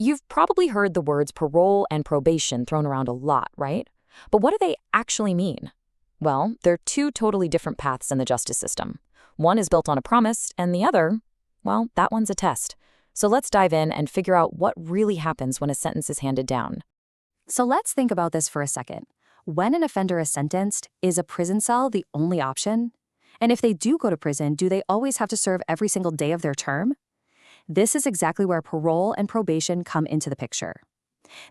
You've probably heard the words parole and probation thrown around a lot, right? But what do they actually mean? Well, they're two totally different paths in the justice system. One is built on a promise, and the other, well, that one's a test. So let's dive in and figure out what really happens when a sentence is handed down. So let's think about this for a second. When an offender is sentenced, is a prison cell the only option? And if they do go to prison, do they always have to serve every single day of their term? This is exactly where parole and probation come into the picture.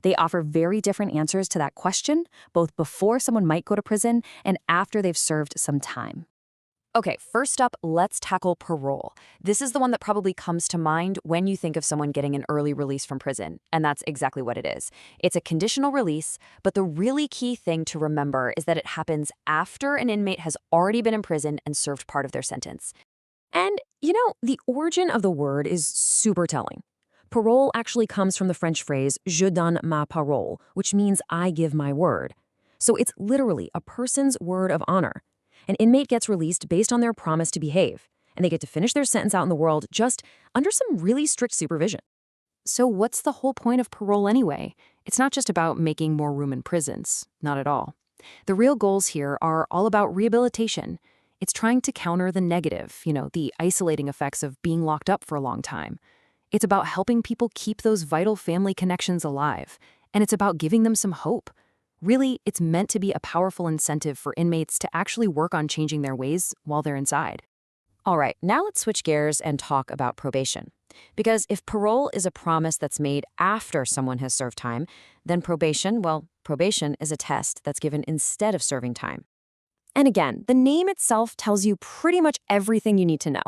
They offer very different answers to that question, both before someone might go to prison and after they've served some time. Okay, first up, let's tackle parole. This is the one that probably comes to mind when you think of someone getting an early release from prison, and that's exactly what it is. It's a conditional release, but the really key thing to remember is that it happens after an inmate has already been in prison and served part of their sentence. And, the origin of the word is super telling. Parole actually comes from the French phrase je donne ma parole, which means I give my word. So it's literally a person's word of honor. An inmate gets released based on their promise to behave, and they get to finish their sentence out in the world just under some really strict supervision. So what's the whole point of parole anyway? It's not just about making more room in prisons, not at all. The real goals here are all about rehabilitation. It's trying to counter the negative, the isolating effects of being locked up for a long time. It's about helping people keep those vital family connections alive, and it's about giving them some hope. Really, it's meant to be a powerful incentive for inmates to actually work on changing their ways while they're inside. All right, now let's switch gears and talk about probation. Because if parole is a promise that's made after someone has served time, then probation is a test that's given instead of serving time. And again, the name itself tells you pretty much everything you need to know.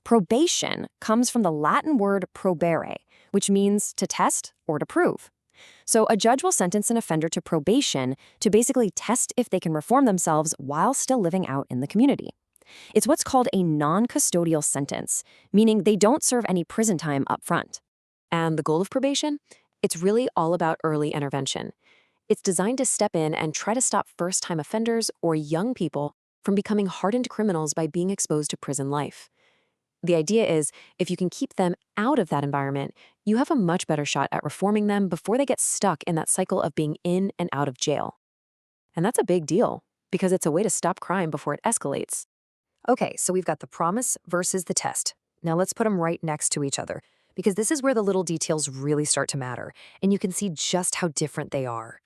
Probation comes from the Latin word probare, which means to test or to prove. So a judge will sentence an offender to probation to basically test if they can reform themselves while still living out in the community. It's what's called a non-custodial sentence, meaning they don't serve any prison time up front. And the goal of probation? It's really all about early intervention. It's designed to step in and try to stop first-time offenders or young people from becoming hardened criminals by being exposed to prison life. The idea is, if you can keep them out of that environment, you have a much better shot at reforming them before they get stuck in that cycle of being in and out of jail. And that's a big deal, because it's a way to stop crime before it escalates. Okay, so we've got the promise versus the test. Now let's put them right next to each other, because this is where the little details really start to matter, and you can see just how different they are.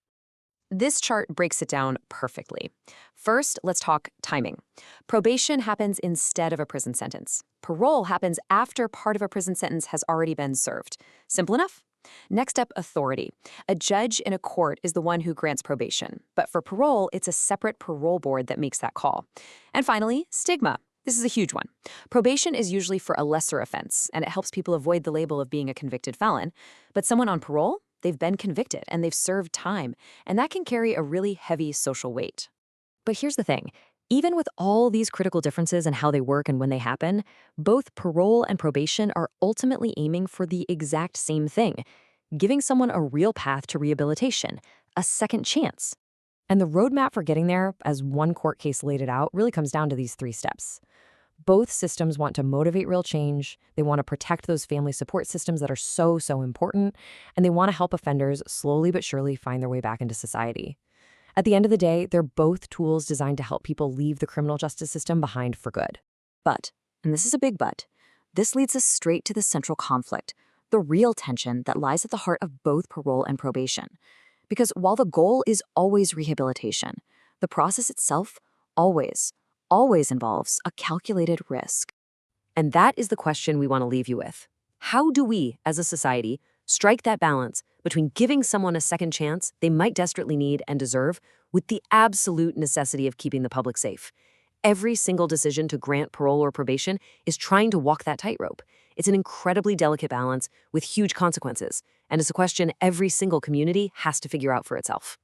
This chart breaks it down perfectly. First, let's talk timing. Probation happens instead of a prison sentence. Parole happens after part of a prison sentence has already been served. Simple enough? Next up, authority. A judge in a court is the one who grants probation. But for parole, it's a separate parole board that makes that call. And finally, stigma. This is a huge one. Probation is usually for a lesser offense, and it helps people avoid the label of being a convicted felon. But someone on parole? They've been convicted and they've served time, and that can carry a really heavy social weight. But here's the thing. Even with all these critical differences in how they work and when they happen, both parole and probation are ultimately aiming for the exact same thing, giving someone a real path to rehabilitation, a second chance. And the roadmap for getting there, as one court case laid it out, really comes down to these 3 steps. Both systems want to motivate real change, they want to protect those family support systems that are so important, and they want to help offenders slowly but surely find their way back into society. At the end of the day, they're both tools designed to help people leave the criminal justice system behind for good. But, and this is a big but, this leads us straight to the central conflict, the real tension that lies at the heart of both parole and probation. Because while the goal is always rehabilitation, the process itself always involves a calculated risk. And that is the question we want to leave you with. How do we, as a society, strike that balance between giving someone a second chance they might desperately need and deserve with the absolute necessity of keeping the public safe? Every single decision to grant parole or probation is trying to walk that tightrope. It's an incredibly delicate balance with huge consequences, and it's a question every single community has to figure out for itself.